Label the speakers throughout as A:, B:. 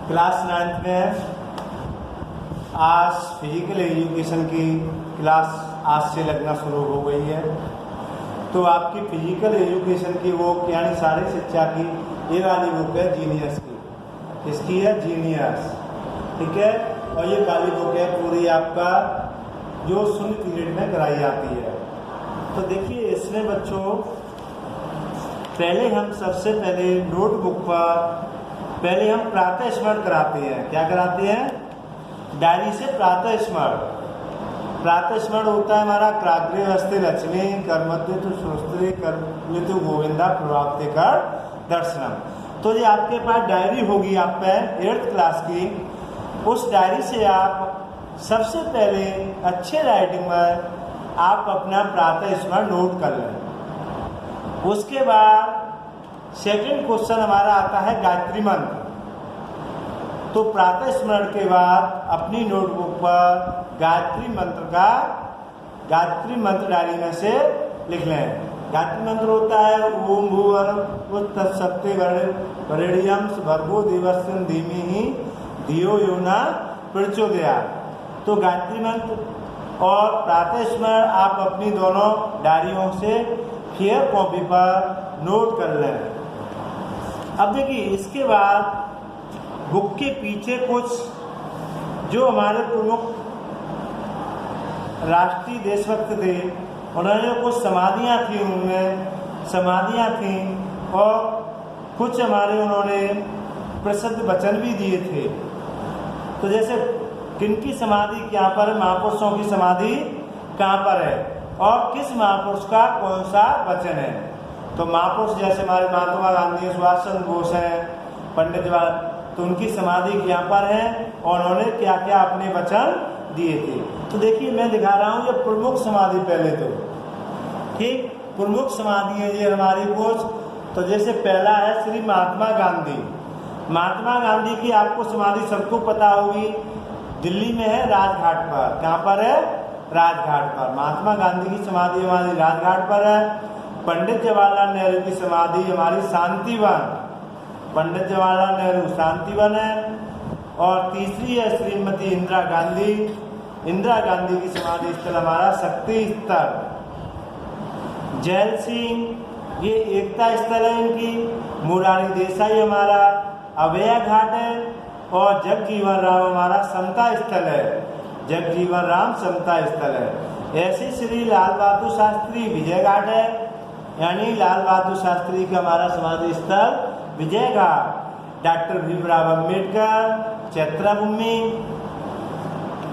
A: Class 9th में आज physical education की क्लास आज से लगना शुरू हो गई है। तो आपकी फिजिकल एजुकेशन की वो यानी सारी शिक्षा की ये वाली बुक है जीनियस की। इसकी है जीनियस, ठीक है। और ये वाली बुक है पूरी आपका जो शून्य पीरियड में कराई जाती है। तो देखिए इसमें बच्चों पहले हम सबसे पहले नोटबुक पर पहले हम प्रातः स्मरण कराते हैं। क्या कराते हैं? डायरी से प्रातः स्मरण। प्रातः स्मरण होता है हमारा क्राग्रे हस्ते लक्ष्मी कर्मद्य तो सुस्त्री कर्मृत्यु गोविंदा प्रभावते कर दर्शनम। तो ये आपके पास डायरी होगी आप पे 8th क्लास की। उस डायरी से आप सबसे पहले अच्छे राइटिंग में आप अपना प्रातः स्मरण नोट कर लें। उसके बाद सेकंड क्वेश्चन हमारा आता है गायत्री मंत्र। तो प्रातः स्मरण के बाद अपनी नोटबुक पर गायत्री मंत्र डायरी में से लिख लें। गायत्री मंत्र होता है ओम भूर्भुवः तत्सवितुर् वरेण्यं भर्गो देवस्य धीमहि धियो यो न प्रचोदयात्। तो गायत्री मंत्र और प्रातः स्मरण आप अपनी दोनों डायरियों से फेयर कॉपी पर नोट कर लें। अब देखिए इसके बाद बुक के पीछे कुछ जो हमारे प्रमुख राष्ट्रीय देशभक्त थे उन्होंने कुछ समाधियाँ थी, उनमें समाधियाँ थी और कुछ हमारे उन्होंने प्रसिद्ध वचन भी दिए थे। तो जैसे किनकी समाधि कहाँ पर है, महापुरुषों की समाधि कहाँ पर है और किस महापुरुष का कौन सा वचन है। तो महापुरुष जैसे हमारे महात्मा गांधी, सुभाष चंद्र बोस हैं, पंडित जवाहरलाल, तो उनकी समाधि यहाँ पर है और उन्होंने क्या क्या अपने वचन दिए थे। तो देखिए मैं दिखा रहा हूँ ये प्रमुख समाधि पहले तो ठीक प्रमुख समाधि है ये हमारी कुछ। तो जैसे पहला है श्री महात्मा गांधी। महात्मा गांधी की आपको समाधि सबको पता होगी, दिल्ली में है राजघाट पर। कहाँ पर है? राजघाट पर। महात्मा गांधी की समाधि हमारी राजघाट पर है। पंडित जवाहरलाल नेहरू की समाधि हमारी शांतिवन, पंडित जवाहरलाल नेहरू शांतिवन है। और तीसरी है श्रीमती इंदिरा गांधी। इंदिरा गांधी की समाधि स्थल हमारा शक्ति स्थल। जैल सिंह ये एकता स्थल है इनकी। मुरारी देसाई हमारा अभया घाट है। और जगजीवन राम हमारा समता स्थल है। जगजीवन राम समता स्थल है। ऐसे श्री लाल बहादुर शास्त्री विजय घाट है, यानी लाल बहादुर शास्त्री का हमारा समाधि स्थल विजय घाट। डॉक्टर भीमराव अम्बेडकर चैत्रा भूमि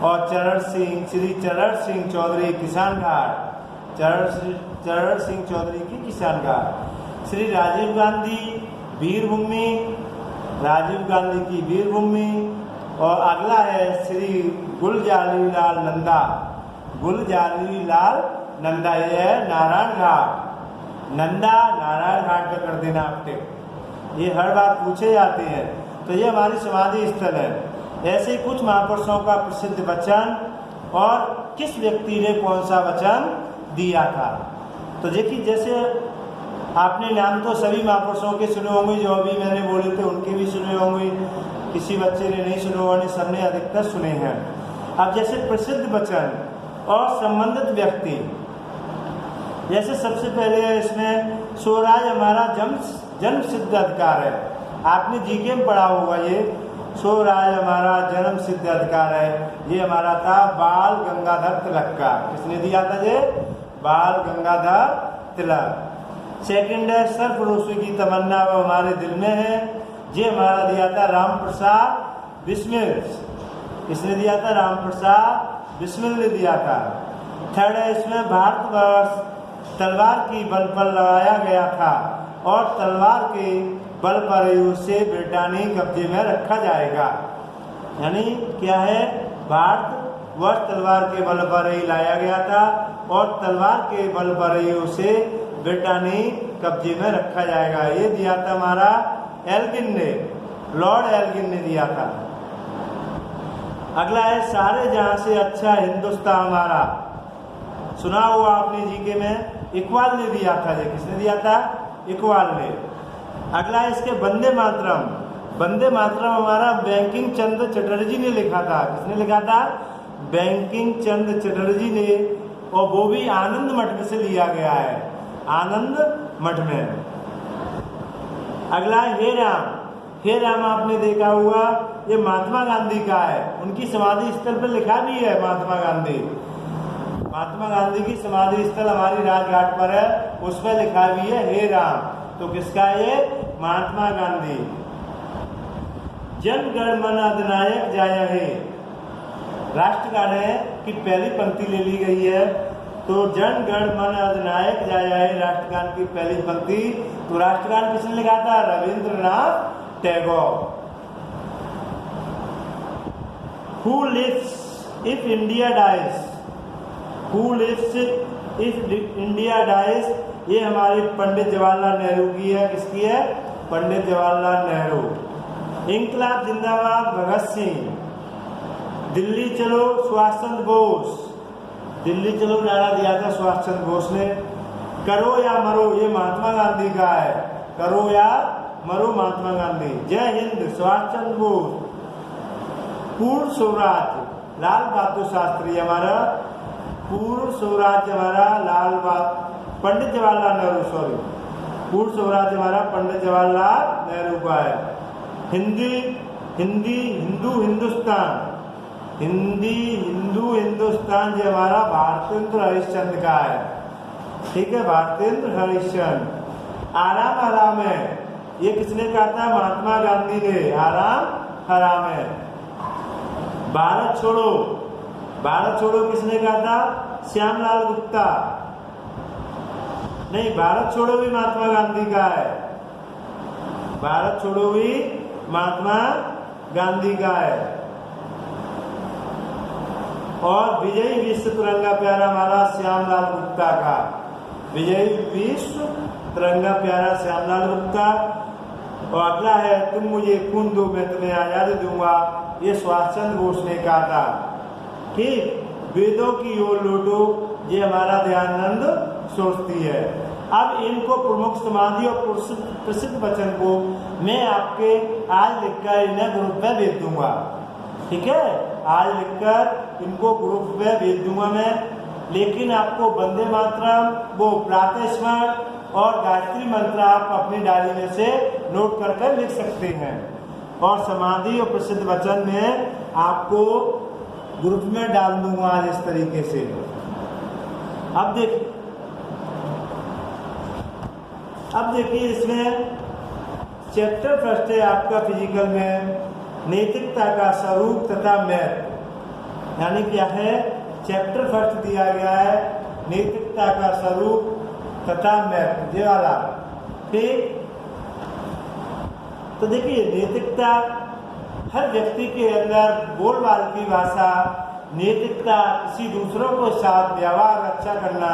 A: और श्री चरण सिंह चौधरी किसान घाट, चरण सिंह चौधरी की किसान घाट। श्री राजीव गांधी वीर भूमि, राजीव गांधी की वीर भूमि। और अगला है श्री गुलजारीलाल नंदा, गुलजारीलाल नंदा ये है नारायण घाट। नंदा नारायण घाट पे कर देना आप टिक, ये हर बार पूछे जाते हैं। तो ये हमारी समाधि स्थल है। ऐसे कुछ महापुरुषों का प्रसिद्ध वचन और किस व्यक्ति ने कौन सा वचन दिया था। तो देखिए जैसे आपने नाम तो सभी महापुरुषों के सुने होंगे, जो अभी मैंने बोले थे उनके भी सुने होंगे, किसी बच्चे ने नहीं सुने होंगे, सबने अधिकतर सुने हैं। अब जैसे प्रसिद्ध वचन और संबंधित व्यक्ति, जैसे सबसे पहले इसमें स्वराज हमारा जन्म सिद्ध अधिकार है। आपने जीके में पढ़ा होगा ये स्वराज हमारा जन्म सिद्ध अधिकार है। ये हमारा था बाल गंगाधर तिलक का। किसने दिया था ये? बाल गंगाधर तिलक। सेकंड है सर्वरोषी की तमन्ना वो हमारे दिल में है। ये हमारा दिया था राम प्रसाद बिस्मिल। किसने दिया था? राम प्रसाद बिस्मिल ने दिया था। थर्ड है इसमें भारतवर्ष तलवार की बल पर लगाया गया था और तलवार के बल पर उसे ब्रिटानी कब्जे में रखा जाएगा। यानी क्या है? भारतवर्ष तलवार के बल पर ही लाया गया था और तलवार के बल पर ही उसे ब्रिटानी कब्जे में रखा जाएगा। ये दिया था हमारा एल्गिन ने, लॉर्ड एल्गिन ने दिया था। अगला है सारे जहां से अच्छा हिंदुस्तान हमारा। सुना हुआ आपने जीके में, इकबाल ने दिया था। ये किसने दिया था? इकबाल ने। अगला है इसके वंदे मातरम। वंदे मातरम हमारा बैंकिंग चंद्र चटर्जी ने लिखा था। किसने लिखा था? बैंकिंग चंद्र चटर्जी ने, और वो भी आनंद मठ में से लिया गया है, आनंद मठ में। अगला हे राम। हे राम आपने देखा होगा, ये महात्मा गांधी का है। उनकी समाधि स्थल पर लिखा भी है महात्मा गांधी। महात्मा गांधी की समाधि स्थल हमारी राजघाट पर है, उस पर लिखा भी है हे राम। तो किसका ये? महात्मा गांधी। जन गण मन अधिनायक जय हे, राष्ट्रगान की पहली पंक्ति ले ली गई है। तो जन गण मन अधिनायक जय हे राष्ट्रगान की पहली पंक्ति। तो राष्ट्रगान किसने लिखा था? Rabindranath Tagore. Who lives if India dies? Who lives if India dies? ये हमारे पंडित जवाहरलाल नेहरू की है। किसकी है? पंडित जवाहरलाल नेहरू। इंकलाब जिंदाबाद भगत सिंह। दिल्ली चलो सुभाष चंद्र बोस। दिल्ली चलो नारा दिया था सुभाष चंद्र बोस ने। करो या मरो, ये महात्मा गांधी का है। करो या मरो महात्मा गांधी। जय हिंद सुभाष चंद्र बोस। पूर्ण स्वराज लाल बहादुर शास्त्री हमारा। पूर्ण स्वराज हमारा पंडित जवाहरलाल नेहरू, सॉरी, पूर्ण स्वराज हमारा पंडित जवाहरलाल नेहरू का है। हिंदू हिंदुस्तान। हिंदी हिंदू हिंदुस्तान जो हमारा भारतेंद्र हरिश्चंद्र का है। ठीक है, भारतेंद्र हरिश्चंद्र। आराम हराम है, ये किसने कहा था? महात्मा गांधी ने। आराम हराम है। भारत छोड़ो। भारत छोड़ो किसने कहा था? श्यामलाल गुप्ता। नहीं, भारत छोड़ो भी महात्मा गांधी का है। भारत छोड़ो भी महात्मा गांधी का है। और विजयी विश्व तिरंगा प्यारा हमारा श्यामलाल गुप्ता का। विजयी विश्व तिरंगा प्यारा श्यामलाल गुप्ता। और अगला है तुम मुझे खून दो मैं तुम्हें आजादी दूंगा, ये सुभाष चंद्र बोस ने कहा था। ठीक, वेदों की ओर लौटो, ये हमारा दयानंद सोचती है। अब इनको प्रमुख समाधि और प्रसिद्ध वचन को मैं आपके आज लिखकर इन्हें ग्रुप में भेज दूंगा। ठीक है, आज लिखकर इनको ग्रुप में भेज दूंगा मैं। लेकिन आपको वंदे मातरम, वो प्रातः स्मरण और गायत्री मंत्र आप अपनी डायरी में से नोट करके लिख सकते हैं। और समाधि और प्रसिद्ध वचन में आपको ग्रुप में डाल दूंगा आज इस तरीके से। अब देखिए इसमें चैप्टर फर्स्ट है आपका फिजिकल में, नैतिकता का स्वरूप तथा महत्व। यानी क्या है? चैप्टर फर्स्ट दिया गया है नैतिकता का स्वरूप तथा महत्व, ये वाला। ठीक, तो देखिए नैतिकता हर व्यक्ति के अंदर बोलबाल की भाषा, नैतिकता किसी दूसरों के साथ व्यवहार अच्छा करना,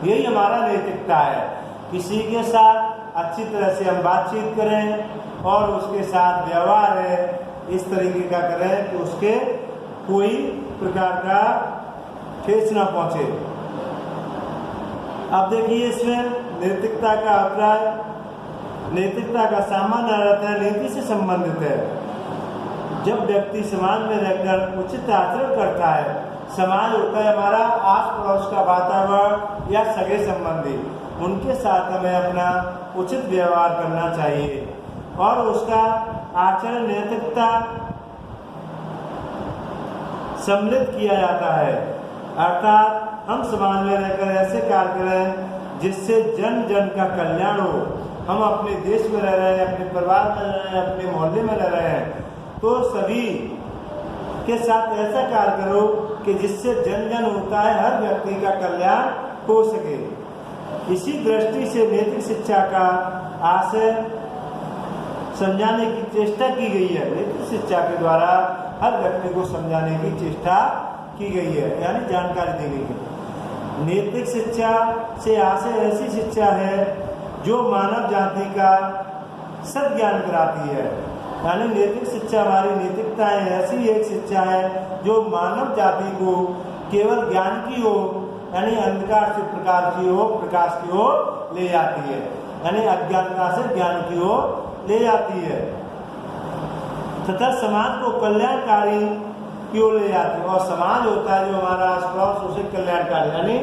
A: यही हमारा नैतिकता है। किसी के साथ अच्छी तरह से हम बातचीत करें और उसके साथ व्यवहार है इस तरीके का करें कि उसके कोई प्रकार का ठेस न पहुंचे। अब देखिए इसमें नैतिकता का अभिप्राय, नैतिकता का सामान्य अर्थ है नीति से संबंधित है। जब व्यक्ति समाज में रहकर उचित आचरण करता है, समाज होता है हमारा आस पड़ोस का वातावरण या सगे संबंधी, उनके साथ हमें अपना उचित व्यवहार करना चाहिए और उसका आचरण नैतिकता सम्मिलित किया जाता है। अर्थात हम समाज में रहकर ऐसे कार्य करें जिससे जन जन का कल्याण हो। हम अपने देश में रह रहे हैं, अपने परिवार में रह रहे हैं, अपने मोहल्ले में रह रहे हैं, तो सभी के साथ ऐसा कार्य करो कि जिससे जन जन होता है हर व्यक्ति का कल्याण हो सके। इसी दृष्टि से नैतिक शिक्षा का आशय समझाने की चेष्टा की गई है। नैतिक शिक्षा के द्वारा हर व्यक्ति को समझाने की चेष्टा की गई है, यानी जानकारी दी गई है। नैतिक शिक्षा से आशय ऐसी शिक्षा है जो मानव जाति का सद्ज्ञान कराती है। यानी नैतिक शिक्षा, हमारी नैतिकताएं ऐसी एक शिक्षा है जो मानव जाति को केवल ज्ञान की ओर, यानी अंधकार से प्रकाश की ओर, प्रकाश की ओर ले जाती है, यानी अज्ञानता से ज्ञान की ओर ले जाती है। तथा समाज को कल्याणकारी की ओर ले जाती है। और समाज होता है जो हमारा आस पड़ोस, उसे कल्याणकारी, यानी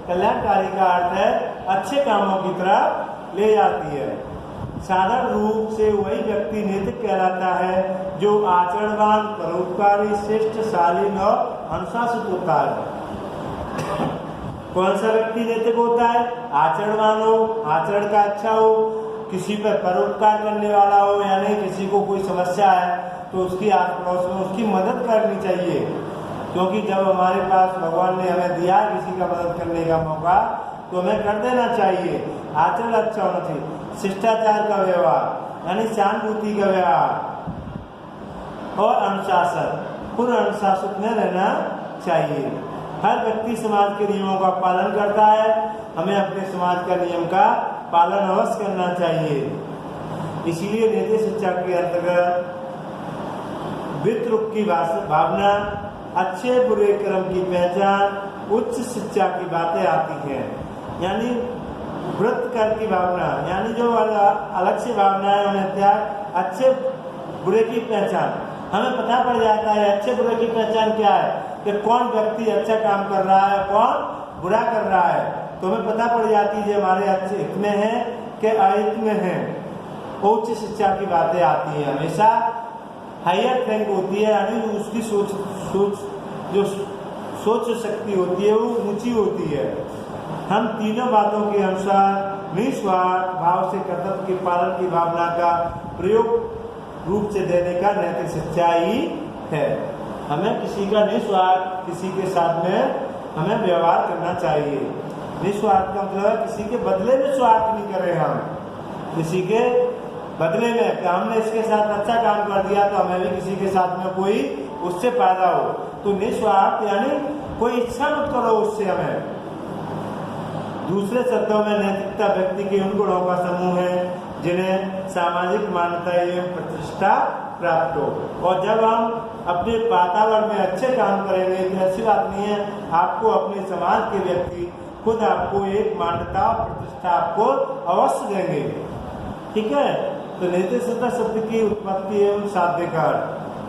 A: कल्याणकारी का अर्थ है अच्छे कामों की तरफ ले जाती है। साधारण रूप से वही व्यक्ति नैतिक कहलाता है जो आचरणवान, परोपकारी, श्रेष्ठ, शालीन और अनुशासित होता है। कौन सा व्यक्ति नैतिक होता है? आचरणवान हो, आचरण का अच्छा हो, किसी पर परोपकार करने वाला हो, यानी किसी को कोई समस्या है तो उसकी आस पड़ोस में उसकी मदद करनी चाहिए, क्योंकि जब हमारे पास भगवान ने हमें दिया किसी का मदद करने का मौका तो हमें कर देना चाहिए। आचरण अच्छा होना चाहिए। शिष्टाचार का व्यवहार, यानी सहानुभूति का व्यवहार और अनुशासन, पूर्ण अनुशासित में रहना चाहिए। हर व्यक्ति समाज के नियमों का पालन करता है, हमें अपने समाज का नियम का पालन अवश्य करना चाहिए। इसीलिए नैतिक शिक्षा के अंतर्गत वितृक की भावना, अच्छे बुरे कर्म की पहचान, उच्च शिक्षा की बातें आती हैं। यानी व्रत कर की भावना, यानी जो अलग से भावना है उन्हें त्याग, अच्छे बुरे की पहचान, हमें पता पड़ जाता है अच्छे बुरे की पहचान क्या है, कि कौन व्यक्ति अच्छा काम कर रहा है, कौन बुरा कर रहा है, तो हमें पता पड़ जाती है जो हमारे अच्छे हित में है कि अहित में है। उच्च शिक्षा की बातें आती हैं, हमेशा हायर थिंक होती है, यानी उसकी सोच शक्ति होती है वो ऊंची होती है। हम तीनों बातों के अनुसार निस्वार्थ भाव से कर्तव्य के पालन की भावना का प्रयोग रूप से देने का नैतिक शिक्षा ही है। हमें किसी का निस्वार्थ, किसी के साथ में हमें व्यवहार करना चाहिए। निस्वार्थ का मतलब है किसी के बदले में स्वार्थ नहीं कर रहे हम, किसी के बदले में कि हमने इसके साथ अच्छा काम कर दिया तो हमें भी किसी के साथ में कोई उससे फायदा हो, तो निस्वार्थ यानी कोई इच्छा मत करो उससे हमें। दूसरे शब्दों में नैतिकता व्यक्ति के उन गुणों का समूह है जिन्हें सामाजिक मान्यता एवं प्रतिष्ठा प्राप्त हो। और जब हम अपने वातावरण में अच्छे काम करेंगे तो ऐसी बात नहीं है, आपको अपने समाज के व्यक्ति खुद आपको एक मान्यता और प्रतिष्ठा आपको अवश्य देंगे। ठीक है, तो नैतिकता शब्द की उत्पत्ति एवं साध्य का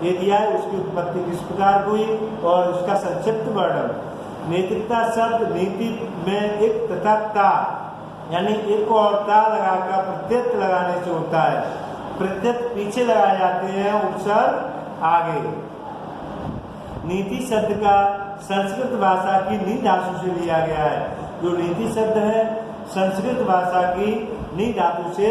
A: ये दिया है, उसकी उत्पत्ति किस प्रकार हुई और उसका संक्षिप्त वर्णन। नैतिकता शब्द नीति में एक तथा ता, यानी एक और ता लगाकर प्रत्यय लगाने से होता है। प्रत्यय पीछे लगाए जाते हैं, उपसर्ग आगे। नीति शब्द का संस्कृत भाषा की नी धातु से लिया गया है। जो नीति शब्द है संस्कृत भाषा की नी धातु से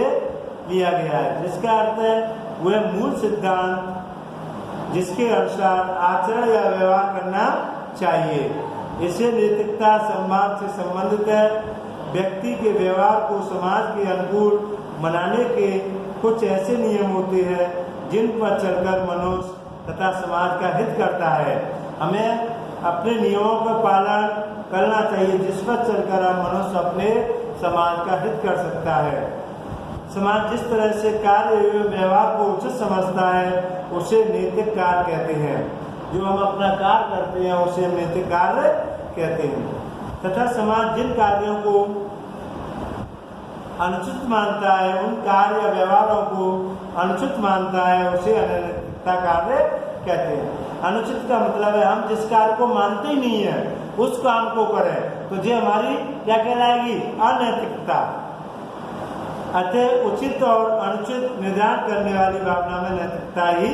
A: लिया गया है, जिसका अर्थ है वह मूल सिद्धांत जिसके अनुसार आचरण या व्यवहार करना चाहिए। इसे नैतिकता समाज से संबंधित है। व्यक्ति के व्यवहार को समाज के अनुकूल बनाने के कुछ ऐसे नियम होते हैं जिन पर चलकर मनुष्य तथा समाज का हित करता है। हमें अपने नियमों का पालन करना चाहिए जिस पर चलकर हम मनुष्य अपने समाज का हित कर सकता है। समाज जिस तरह से कार्य एवं व्यवहार को उचित समझता है उसे नैतिक कार्य कहते हैं। जो हम अपना कार्य करते हैं उसे हम नैतिक कार्य कहते हैं। तथा समाज जिन कार्यों को अनुचित मानता है, उन कार्य या व्यवहारों को अनुचित मानता है, उसे अनैतिकता कार्य कहते हैं। अनुचित का मतलब है हम जिस कार्य को मानते ही नहीं है उस काम को करें, तो ये हमारी क्या कहलाएगी? अनैतिकता। अतः उचित और अनुचित निर्धारण करने वाली भावना में नैतिकता ही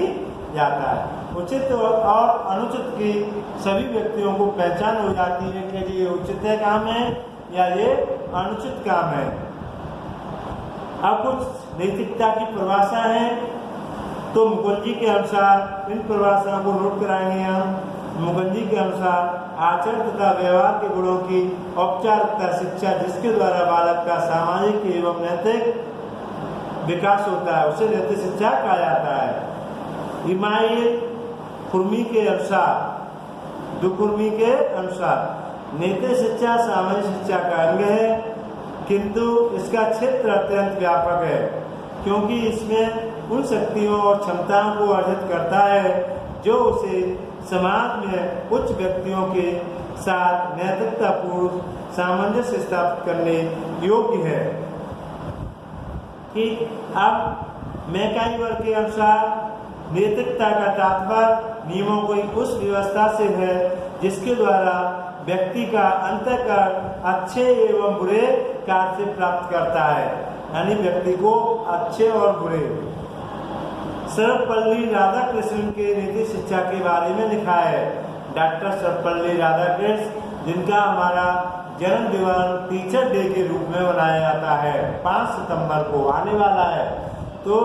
A: जाता है। उचित और अनुचित की सभी व्यक्तियों को पहचान हो जाती है कि ये उचित काम है या ये अनुचित काम है। अब कुछ नैतिकता की परिभाषा है, तो मुकुंजी के अनुसार इन परिभाषाओं को नोट कराएंगे हम। मुकुंजी के अनुसार आचरण तथा व्यवहार के गुणों की औपचारिकता शिक्षा जिसके द्वारा बालक का सामाजिक एवं नैतिक विकास होता है उसे नैतिक शिक्षा कहा जाता है। इमाइल कुर्मी के अनुसार, दुकुर्मी के अनुसार नैतिक शिक्षा सामाजिक शिक्षा का अंग है, किंतु इसका क्षेत्र अत्यंत व्यापक है क्योंकि इसमें उन शक्तियों और क्षमताओं को अर्जित करता है जो उसे समाज में उच्च व्यक्तियों के साथ नैतिकतापूर्ण सामंजस्य स्थापित करने योग्य है। कि अब मैकाइवर के अनुसार नैतिकता का तात्पर्य नियमों की उस व्यवस्था से है जिसके द्वारा व्यक्ति का अंतःकरण अच्छे एवं बुरे कार्य से प्राप्त करता है, यानी व्यक्ति को अच्छे और बुरे। सर्वपल्ली राधाकृष्णन के नीति शिक्षा के बारे में लिखा है। डॉक्टर सर्वपल्ली राधाकृष्णन, जिनका हमारा जन्म दिवस टीचर डे के रूप में मनाया जाता है, 5 सितंबर को आने वाला है, तो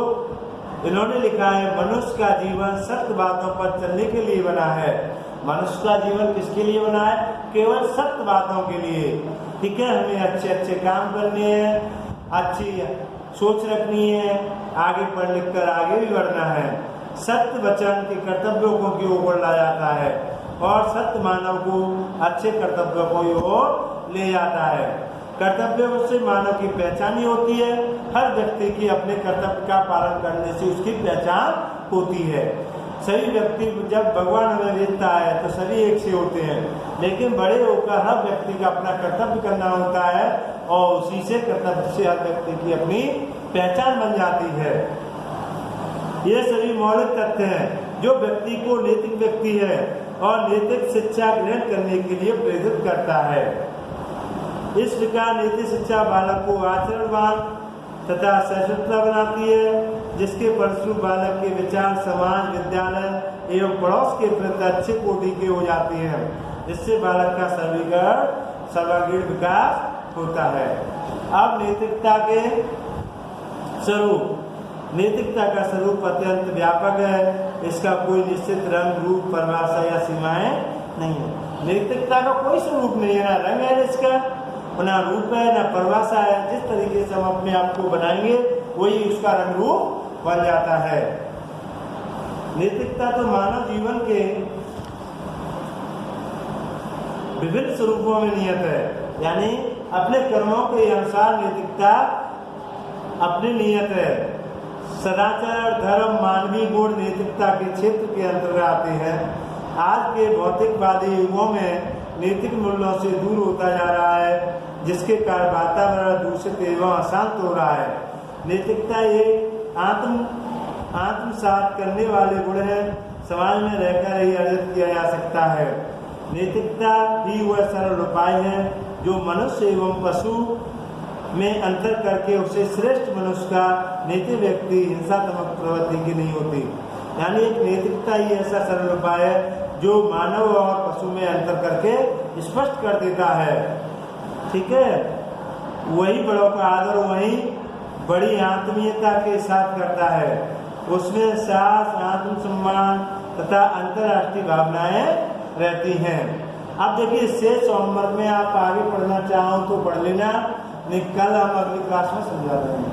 A: इन्होंने लिखा है मनुष्य का जीवन सत्य बातों पर चलने के लिए बना है। मनुष्य का जीवन किसके लिए बना है? केवल सत्य बातों के लिए। ठीक है, हमें अच्छे अच्छे काम करने हैं, अच्छी सोच रखनी है, आगे पढ़ लिख कर आगे भी बढ़ना है। सत्य वचन के कर्तव्यों को की ओर लाया जाता है और सत्य मानव को अच्छे कर्तव्यों को ओर ले जाता है। कर्तव्यों से मानव की पहचान ही होती है। हर व्यक्ति की अपने कर्तव्य का पालन करने से उसकी पहचान होती है। सभी व्यक्ति जब भगवान हमें भेजता है तो सभी एक से होते हैं, लेकिन बड़े होकर हर व्यक्ति का अपना कर्तव्य करना होता है और उसी से कर्तव्य से हर व्यक्ति की अपनी पहचान बन जाती है। ये सभी मौलिक तथ्य हैं जो व्यक्ति को नैतिक व्यक्ति है और नैतिक शिक्षा ग्रहण करने के लिए प्रेरित करता है। इस प्रकार नैतिक शिक्षा बालक को आचरणवान तथा सचेतन बनाती है, जिसके फलस्वरूप बालक के विचार समाज, विद्यालय एवं पड़ोस के प्रति अच्छे कोटि के हो जाते हैं, जिससे बालक का सर्वांगीण विकास होता है। अब नैतिकता के स्वरूप। नैतिकता का स्वरूप अत्यंत व्यापक है। इसका कोई निश्चित रंग, रूप, परिभाषा या सीमाएं नहीं है। नैतिकता का कोई स्वरूप नहीं है, ना रंग है इसका, ना रूप है, ना परिभाषा है। जिस तरीके से हम अपने आप को बनाएंगे वही उसका रंग रूप बन जाता है। नैतिकता तो मानव जीवन के विभिन्न स्वरूपों में नियत है, यानी अपने कर्मों के अनुसार नैतिकता अपनी नियत है। सदाचार, धर्म, मानवीय गुण नैतिकता के क्षेत्र के अंतर्गत आते हैं। आज के भौतिकवादी युगों में नैतिक मूल्यों से दूर होता जा रहा है, जिसके कारण वातावरण दूषित एवं अशांत हो रहा है। नैतिकता एक आत्मसात करने वाले गुण है, समाज में रहकर ही अर्जित किया जा सकता है। नैतिकता ही वह सरल उपाय है जो मनुष्य एवं पशु में अंतर करके उसे श्रेष्ठ मनुष्य का नैतिक व्यक्ति हिंसात्मक प्रवृत्ति की नहीं होती। यानी एक नैतिकता ही ऐसा सरल उपाय है जो मानव और पशु में अंतर करके स्पष्ट कर देता है। ठीक है, वही बड़ों का आदर वही बड़ी आत्मीयता के साथ करता है। उसमें साहस, आत्मसम्मान तथा अंतर्राष्ट्रीय भावनाएं रहती हैं। अब देखिए, शेष होमवर्क में आप आगे पढ़ना चाहो तो पढ़ लेना, नहीं कल हम अगली क्लास में समझा देंगे।